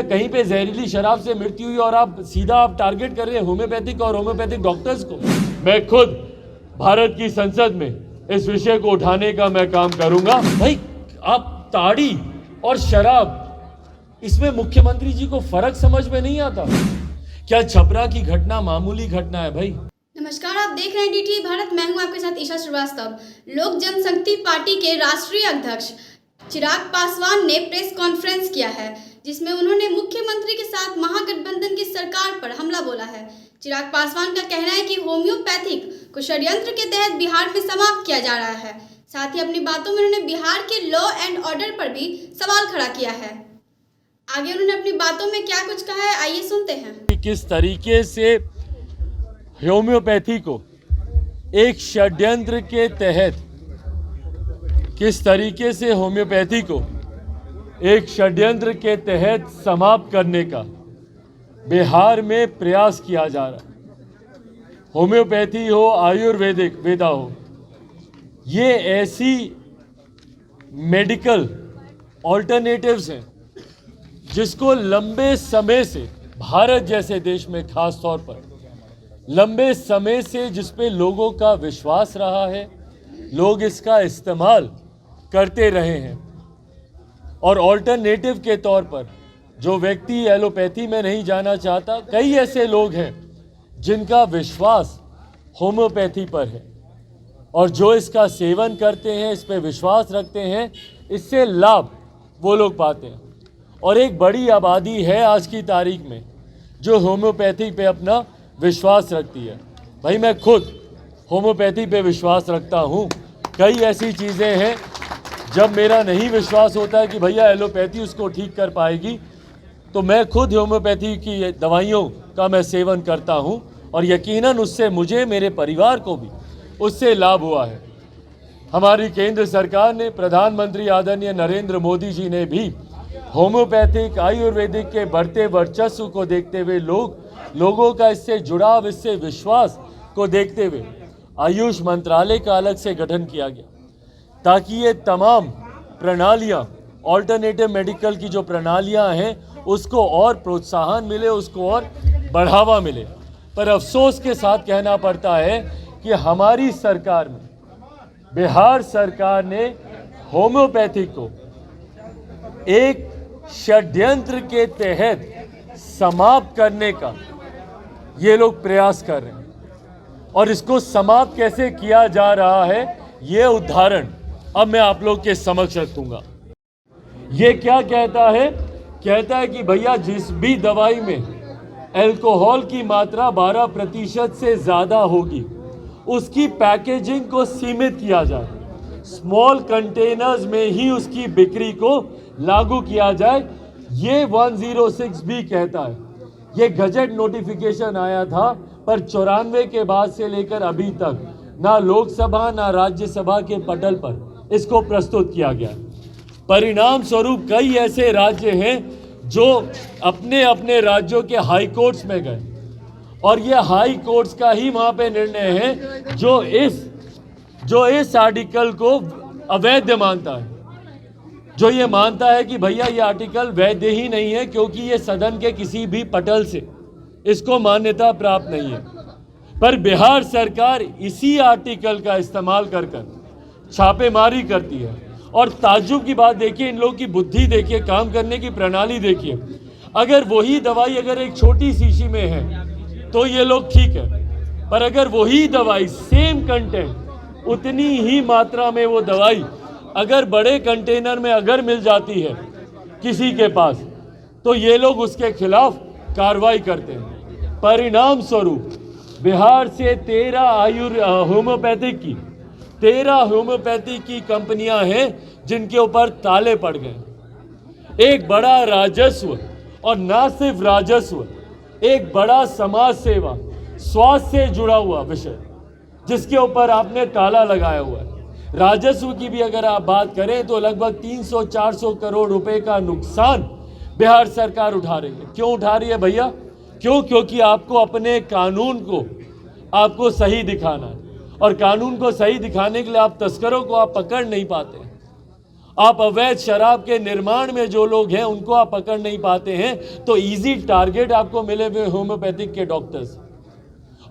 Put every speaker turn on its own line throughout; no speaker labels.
भैया कहीं पे जहरीली शराब से मृत्यु हुई और आप सीधा टारगेट कर रहे हैं होम्योपैथिक और होम्योपैथिक डॉक्टर्स को। मैं खुद भारत की संसद में इस विषय को उठाने का मैं काम करूंगा। भाई आप ताड़ी और शराब, इसमें मुख्यमंत्री जी को फर्क समझ में नहीं आता क्या? छपरा की घटना मामूली घटना है भाई।
नमस्कार, आप देख रहे हैं डीटी भारत। मैं हूं आपके साथ ईशा श्रीवास्तव। लोक जनशक्ति पार्टी के राष्ट्रीय अध्यक्ष चिराग पासवान ने प्रेस कॉन्फ्रेंस किया है, जिसमें उन्होंने मुख्यमंत्री के साथ महागठबंधन की सरकार पर हमला बोला है। चिराग पासवान का कहना है कि होम्योपैथिक को षड्यंत्र के तहत बिहार में समाप्त किया जा रहा है। साथ ही अपनी बातों में उन्होंने बिहार के लॉ एंड ऑर्डर पर भी सवाल खड़ा किया है। आगे उन्होंने अपनी बातों में क्या कुछ कहा है, आइए सुनते हैं।
किस तरीके से होम्योपैथी को एक षड्यंत्र के तहत, किस तरीके से होम्योपैथी को एक षड्यंत्र के तहत समाप्त करने का बिहार में प्रयास किया जा रहा है। होम्योपैथी हो, आयुर्वेदिक वेदा हो, ये ऐसी मेडिकल ऑल्टरनेटिव्स हैं जिसको लंबे समय से भारत जैसे देश में खास तौर पर लंबे समय से जिस पे लोगों का विश्वास रहा है, लोग इसका इस्तेमाल करते रहे हैं। और ऑल्टरनेटिव के तौर पर जो व्यक्ति एलोपैथी में नहीं जाना चाहता, कई ऐसे लोग हैं जिनका विश्वास होम्योपैथी पर है और जो इसका सेवन करते हैं, इस पे विश्वास रखते हैं, इससे लाभ वो लोग पाते हैं। और एक बड़ी आबादी है आज की तारीख में जो होम्योपैथी पे अपना विश्वास रखती है। भाई मैं खुद होम्योपैथी पे विश्वास रखता हूँ। कई ऐसी चीज़ें हैं जब मेरा नहीं विश्वास होता है कि भैया एलोपैथी उसको ठीक कर पाएगी, तो मैं खुद होम्योपैथी की दवाइयों का मैं सेवन करता हूँ और यकीनन उससे मुझे, मेरे परिवार को भी उससे लाभ हुआ है। हमारी केंद्र सरकार ने, प्रधानमंत्री आदरणीय नरेंद्र मोदी जी ने भी होम्योपैथिक आयुर्वेदिक के बढ़ते वर्चस्व को देखते हुए, लोगों का इससे जुड़ाव, इससे विश्वास को देखते हुए आयुष मंत्रालय का अलग से गठन किया गया ताकि ये तमाम प्रणालियाँ, ऑल्टरनेटिव मेडिकल की जो प्रणालियाँ हैं, उसको और प्रोत्साहन मिले, उसको और बढ़ावा मिले। पर अफसोस के साथ कहना पड़ता है कि हमारी सरकार में, बिहार सरकार ने होम्योपैथी को एक षड्यंत्र के तहत समाप्त करने का ये लोग प्रयास कर रहे हैं। और इसको समाप्त कैसे किया जा रहा है, ये उदाहरण अब मैं आप लोग के समक्ष रखूंगा। ये क्या कहता है? कहता है कि भैया जिस भी दवाई में अल्कोहल की मात्रा 12% से ज़्यादा होगी, उसकी पैकेजिंग को सीमित किया जाए, स्मॉल कंटेनर्स में ही उसकी बिक्री को लागू किया जाए। ये 106 भी कहता है। ये गजट नोटिफिकेशन आया था, पर 94 के बाद से लेकर अभी तक ना लोकसभा ना राज्यसभा के पटल पर इसको प्रस्तुत किया गया। परिणाम स्वरूप कई ऐसे राज्य हैं जो अपने अपने राज्यों के हाई कोर्ट्स में गए और ये हाई कोर्ट्स का ही वहाँ पे निर्णय है जो इस आर्टिकल को अवैध मानता है, जो ये मानता है कि भैया ये आर्टिकल वैध ही नहीं है क्योंकि ये सदन के किसी भी पटल से इसको मान्यता प्राप्त नहीं है। पर बिहार सरकार इसी आर्टिकल का इस्तेमाल कर छापेमारी करती है। और ताज्जुब की बात देखिए, इन लोगों की बुद्धि देखिए, काम करने की प्रणाली देखिए। अगर वही दवाई अगर एक छोटी शीशी में है तो ये लोग ठीक है, पर अगर वही दवाई, सेम कंटेंट, उतनी ही मात्रा में वो दवाई अगर बड़े कंटेनर में अगर मिल जाती है किसी के पास, तो ये लोग उसके खिलाफ कार्रवाई करते हैं। परिणाम स्वरूप बिहार से 13 होम्योपैथी की कंपनियां हैं जिनके ऊपर ताले पड़ गए। एक बड़ा राजस्व, और ना सिर्फ राजस्व, एक बड़ा समाज सेवा, स्वास्थ्य से जुड़ा हुआ विषय जिसके ऊपर आपने ताला लगाया हुआ है। राजस्व की भी अगर आप बात करें तो लगभग 300-400 करोड़ रुपए का नुकसान बिहार सरकार उठा रही है। क्यों उठा रही है भैया? क्योंकि आपको अपने कानून को आपको सही दिखाना है, और कानून को सही दिखाने के लिए आप तस्करों को आप पकड़ नहीं पाते। आप अवैध शराब के निर्माण में जो लोग हैं उनको आप पकड़ नहीं पाते हैं, तो इजी टारगेट आपको मिले हुए होम्योपैथिक के डॉक्टर्स,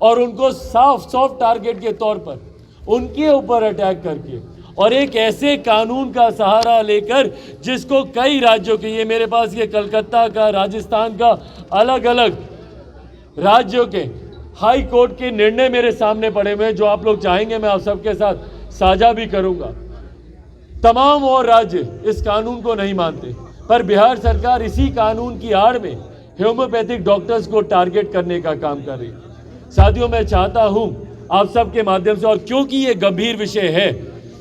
और उनको सॉफ्ट टारगेट के तौर पर उनके ऊपर अटैक करके और एक ऐसे कानून का सहारा लेकर जिसको कई राज्यों के, ये मेरे पास ये कलकत्ता का, राजस्थान का, अलग अलग राज्यों के हाई कोर्ट के निर्णय मेरे सामने पड़े हुए हैं, जो आप लोग चाहेंगे मैं आप सबके साथ साझा भी करूंगा। तमाम और राज्य इस कानून को नहीं मानते, पर बिहार सरकार इसी कानून की आड़ में होम्योपैथिक डॉक्टर्स को टारगेट करने का काम कर रही है। साथियों, मैं चाहता हूं आप सबके माध्यम से, और क्योंकि ये गंभीर विषय है,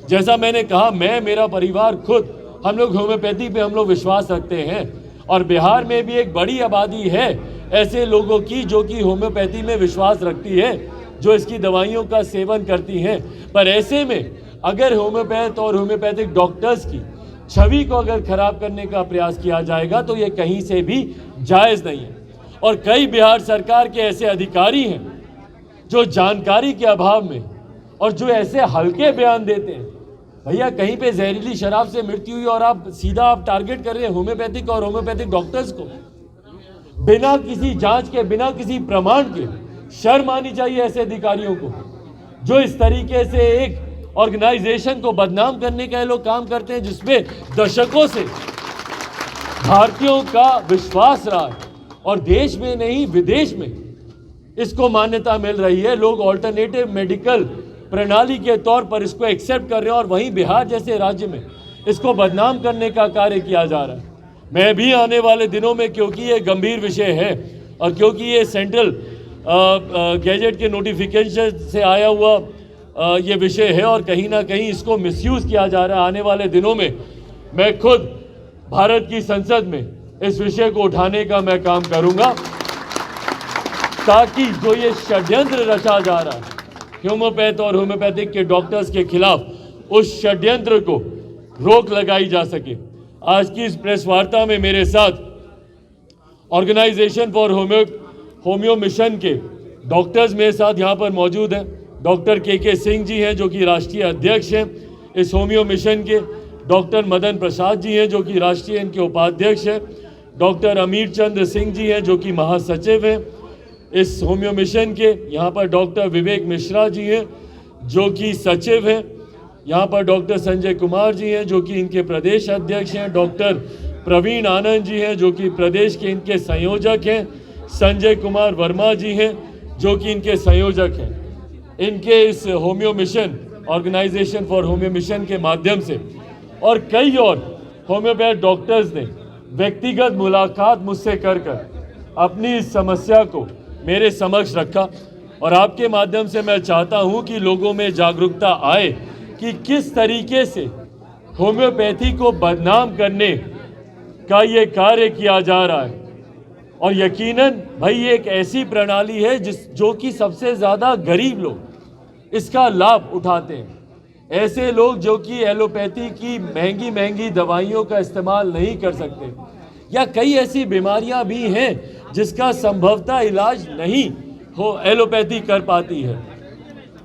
जैसा मैंने कहा, मैं, मेरा परिवार, खुद हम लोग होम्योपैथी पे हम लोग विश्वास रखते हैं, और बिहार में भी एक बड़ी आबादी है ऐसे लोगों की जो कि होम्योपैथी में विश्वास रखती है, जो इसकी दवाइयों का सेवन करती हैं। पर ऐसे में अगर होम्योपैथ और होम्योपैथिक डॉक्टर्स की छवि को अगर खराब करने का प्रयास किया जाएगा तो ये कहीं से भी जायज़ नहीं है। और कई बिहार सरकार के ऐसे अधिकारी हैं जो जानकारी के अभाव में और जो ऐसे हल्के बयान देते हैं, भैया कहीं पे जहरीली शराब से मृत्यु हुई और आप सीधा आप टारगेट कर रहे हैं होम्योपैथिक और होम्योपैथिक डॉक्टर्स को, बिना किसी जांच के, बिना किसी प्रमाण के। शर्म आनी चाहिए ऐसे अधिकारियों को जो इस तरीके से एक ऑर्गेनाइजेशन को बदनाम करने का ये लोग काम करते हैं, जिसमें दशकों से भारतीयों का विश्वास रहा है और देश में नहीं विदेश में इसको मान्यता मिल रही है। लोग ऑल्टरनेटिव मेडिकल प्रणाली के तौर पर इसको एक्सेप्ट कर रहे हैं, और वहीं बिहार जैसे राज्य में इसको बदनाम करने का कार्य किया जा रहा है। मैं भी आने वाले दिनों में, क्योंकि ये गंभीर विषय है और क्योंकि ये सेंट्रल गैजेट के नोटिफिकेशन से आया हुआ ये विषय है और कहीं ना कहीं इसको मिसयूज़ किया जा रहा है, आने वाले दिनों में मैं खुद भारत की संसद में इस विषय को उठाने का मैं काम करूंगा, ताकि जो ये षड्यंत्र रचा जा रहा है होम्योपैथ और होम्योपैथिक के डॉक्टर्स के खिलाफ, उस षड्यंत्र को रोक लगाई जा सके। आज की इस प्रेस वार्ता में मेरे साथ ऑर्गेनाइजेशन फॉर होम्यो मिशन के डॉक्टर्स मेरे साथ यहाँ पर मौजूद हैं। डॉक्टर के सिंह जी हैं जो कि राष्ट्रीय अध्यक्ष हैं इस होम्यो मिशन के, डॉक्टर मदन प्रसाद जी हैं जो कि राष्ट्रीय इनके उपाध्यक्ष हैं, डॉक्टर अमीर चंद्र सिंह जी हैं जो कि महासचिव हैं इस होम्यो मिशन के, यहाँ पर डॉक्टर विवेक मिश्रा जी हैं जो कि सचिव हैं, यहाँ पर डॉक्टर संजय कुमार जी हैं जो कि इनके प्रदेश अध्यक्ष हैं, डॉक्टर प्रवीण आनंद जी हैं जो कि प्रदेश के इनके संयोजक हैं, संजय कुमार वर्मा जी हैं जो कि इनके संयोजक हैं। इनके इस homeo mission, organisation for homeo mission के माध्यम से और कई और होम्योपैथ डॉक्टर्स ने व्यक्तिगत मुलाकात मुझसे कर अपनी इस समस्या को मेरे समक्ष रखा, और आपके माध्यम से मैं चाहता हूं कि लोगों में जागरूकता आए कि किस तरीके से होम्योपैथी को बदनाम करने का ये कार्य किया जा रहा है। और यकीनन भाई ये एक ऐसी प्रणाली है जो कि सबसे ज़्यादा गरीब लोग इसका लाभ उठाते हैं। ऐसे लोग जो कि एलोपैथी की महंगी महंगी दवाइयों का इस्तेमाल नहीं कर सकते, या कई ऐसी बीमारियां भी हैं जिसका संभवतः इलाज नहीं हो एलोपैथी कर पाती है,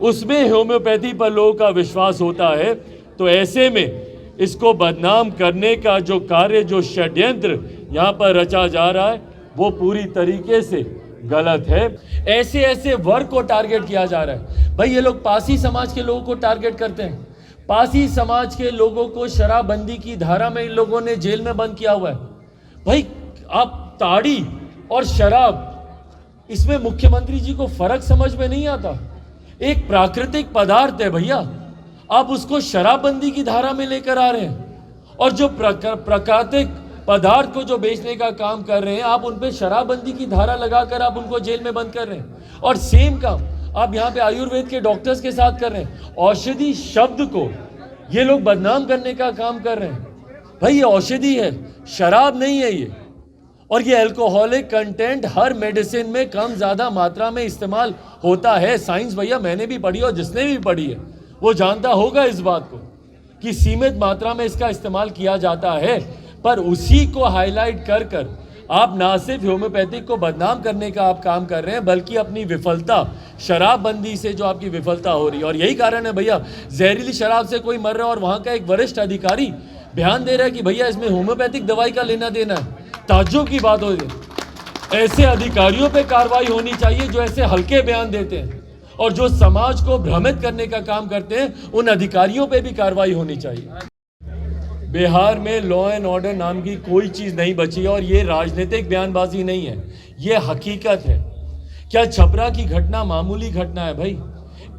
उसमें होम्योपैथी पर लोगों का विश्वास होता है। तो ऐसे में इसको बदनाम करने का जो कार्य, जो षड्यंत्र यहाँ पर रचा जा रहा है वो पूरी तरीके से गलत है। ऐसे ऐसे वर्ग को टारगेट किया जा रहा है। भाई ये लोग पासी समाज के लोगों को टारगेट करते हैं। पासी समाज के लोगों को शराबबंदी की धारा में इन लोगों ने जेल में बंद किया हुआ है। भाई आप ताड़ी और शराब, इसमें मुख्यमंत्री जी को फर्क समझ में नहीं आता। एक प्राकृतिक पदार्थ है भैया, आप उसको शराबबंदी की धारा में लेकर आ रहे हैं, और जो प्राकृतिक पदार्थ को जो बेचने का काम कर रहे हैं आप उन पे शराबबंदी की धारा लगाकर आप उनको जेल में बंद कर रहे हैं। और सेम काम आप यहाँ पे आयुर्वेद के डॉक्टर्स के साथ कर रहे हैं। औषधि शब्द को ये लोग बदनाम करने का काम कर रहे हैं। भाई ये औषधि है, शराब नहीं है ये। और ये अल्कोहलिक कंटेंट हर मेडिसिन में कम ज़्यादा मात्रा में इस्तेमाल होता है। साइंस भैया मैंने भी पढ़ी और जिसने भी पढ़ी है वो जानता होगा इस बात को कि सीमित मात्रा में इसका इस्तेमाल किया जाता है। पर उसी को हाईलाइट कर कर आप ना सिर्फ होम्योपैथिक को बदनाम करने का आप काम कर रहे हैं, बल्कि अपनी विफलता, शराबबंदी से जो आपकी विफलता हो रही है, और यही कारण है भैया जहरीली शराब से कोई मर रहा है और वहाँ का एक वरिष्ठ अधिकारी बयान दे रहा है कि भैया इसमें होम्योपैथिक दवाई का लेना देना है। ताज्जुब की बात हो रही है। ऐसे अधिकारियों पे कार्रवाई होनी चाहिए जो ऐसे हल्के बयान देते हैं, और जो समाज को भ्रमित करने का काम करते हैं उन अधिकारियों पे भी कार्रवाई होनी चाहिए। बिहार में लॉ एंड ऑर्डर नाम की कोई चीज नहीं बची, और ये राजनीतिक बयानबाजी नहीं है, ये हकीकत है। क्या छपरा की घटना मामूली घटना है भाई?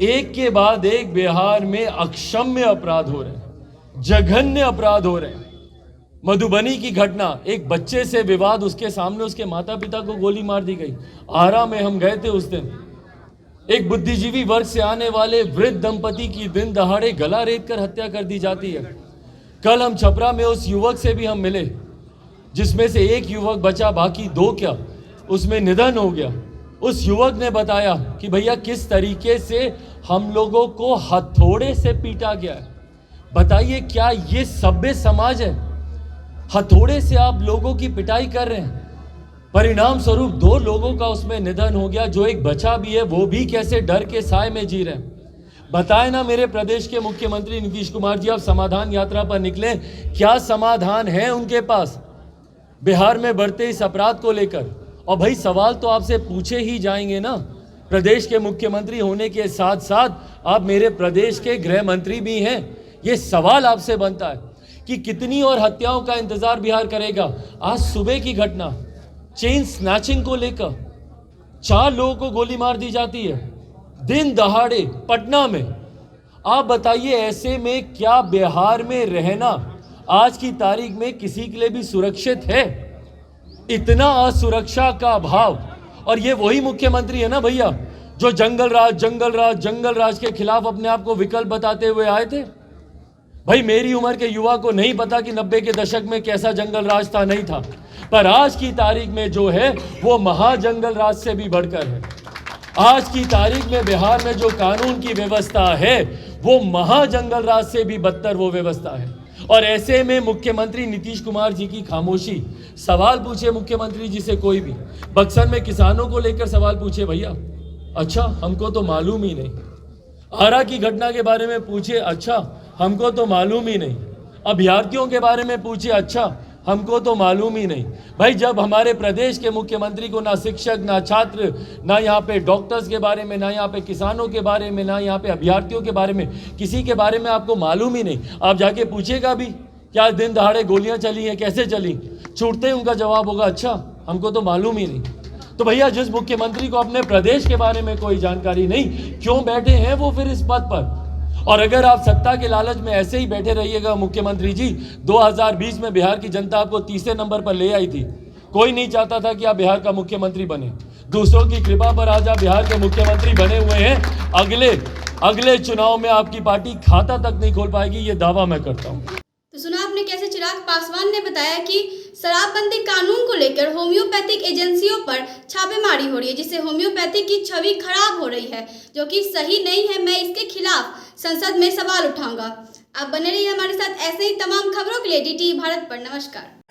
एक के बाद एक बिहार में अक्षम्य अपराध हो रहे हैं, जघन्य अपराध हो रहे हैं। मधुबनी की घटना, एक बच्चे से विवाद, उसके सामने उसके माता पिता को गोली मार दी गई। आरा में हम गए थे उस दिन, एक बुद्धिजीवी वर्ग से आने वाले वृद्ध दंपति की दिन दहाड़े गला रेत कर हत्या कर दी जाती है। कल हम छपरा में उस युवक से भी हम मिले, जिसमें से एक युवक बचा, बाकी दो क्या उसमें निधन हो गया। उस युवक ने बताया कि भैया किस तरीके से हम लोगों को हथौड़े से पीटा गया है। बताइए क्या ये सभ्य समाज है? हथौड़े से आप लोगों की पिटाई कर रहे हैं। परिणाम स्वरूप 2 लोगों का उसमें निधन हो गया, जो एक बचा भी है वो भी कैसे डर के साए में जी रहे हैं। बताए ना मेरे प्रदेश के मुख्यमंत्री नीतीश कुमार जी, आप समाधान यात्रा पर निकले, क्या समाधान है उनके पास बिहार में बढ़ते इस अपराध को लेकर? और भाई सवाल तो आपसे पूछे ही जाएंगे ना। प्रदेश के मुख्यमंत्री होने के साथ साथ आप मेरे प्रदेश के गृह मंत्री भी हैं। ये सवाल आपसे बनता है कि कितनी और हत्याओं का इंतजार बिहार करेगा। आज सुबह की घटना, चेन स्नैचिंग को लेकर 4 लोगों को गोली मार दी जाती है दिन दहाड़े पटना में। आप बताइए ऐसे में क्या बिहार में रहना आज की तारीख में किसी के लिए भी सुरक्षित है? इतना असुरक्षा का अभाव। और ये वही मुख्यमंत्री है ना भैया जो जंगल राज के खिलाफ अपने आप को विकल्प बताते हुए आए थे। भाई मेरी उम्र के युवा को नहीं पता कि 90 के दशक में कैसा जंगल राज था, नहीं था, पर आज की तारीख में जो है वो महाजंगल राज से भी बढ़कर है। आज की तारीख में बिहार में जो कानून की व्यवस्था है वो महाजंगल राज से भी बदतर वो व्यवस्था है। और ऐसे में मुख्यमंत्री नीतीश कुमार जी की खामोशी। सवाल पूछे मुख्यमंत्री जी से कोई भी, बक्सर में किसानों को लेकर सवाल पूछे, भैया अच्छा हमको तो मालूम ही नहीं। आरा की घटना के बारे में पूछे, अच्छा हमको तो मालूम ही नहीं। अभ्यर्थियों के बारे में पूछे, अच्छा हमको तो मालूम ही नहीं। भाई जब हमारे प्रदेश के मुख्यमंत्री को ना शिक्षक, ना छात्र, ना यहाँ पे डॉक्टर्स के बारे में, ना यहाँ पे किसानों के बारे में, ना यहाँ पे अभ्यर्थियों के बारे में, किसी के बारे में आपको मालूम ही नहीं, आप जाके पूछेगा भी क्या दिन दहाड़े गोलियां चली हैं, कैसे चली? छूटते ही उनका जवाब होगा अच्छा हमको तो मालूम ही नहीं। तो भैया जिस मुख्यमंत्री को अपने प्रदेश के बारे में कोई जानकारी नहीं, क्यों बैठे हैं वो फिर इस पद पर? और अगर आप सत्ता के लालच में ऐसे ही बैठे रहिएगा मुख्यमंत्री जी, 2020 में बिहार की जनता आपको तीसरे नंबर पर ले आई थी। कोई नहीं चाहता था कि आप बिहार का मुख्यमंत्री बने। दूसरों की कृपा पर आज आप बिहार के मुख्यमंत्री बने हुए हैं। अगले चुनाव में आपकी पार्टी खाता तक नहीं खोल पाएगी, ये दावा मैं करता हूँ।
तो सुना आपने कैसे चिराग पासवान ने बताया कि शराबबंदी कानून को लेकर होम्योपैथिक एजेंसियों पर छापेमारी हो रही है, जिससे होम्योपैथी की छवि खराब हो रही है, जो कि सही नहीं है। मैं इसके खिलाफ संसद में सवाल उठाऊंगा। आप बने रहिए हमारे साथ ऐसे ही तमाम खबरों के लिए DTV भारत पर। नमस्कार।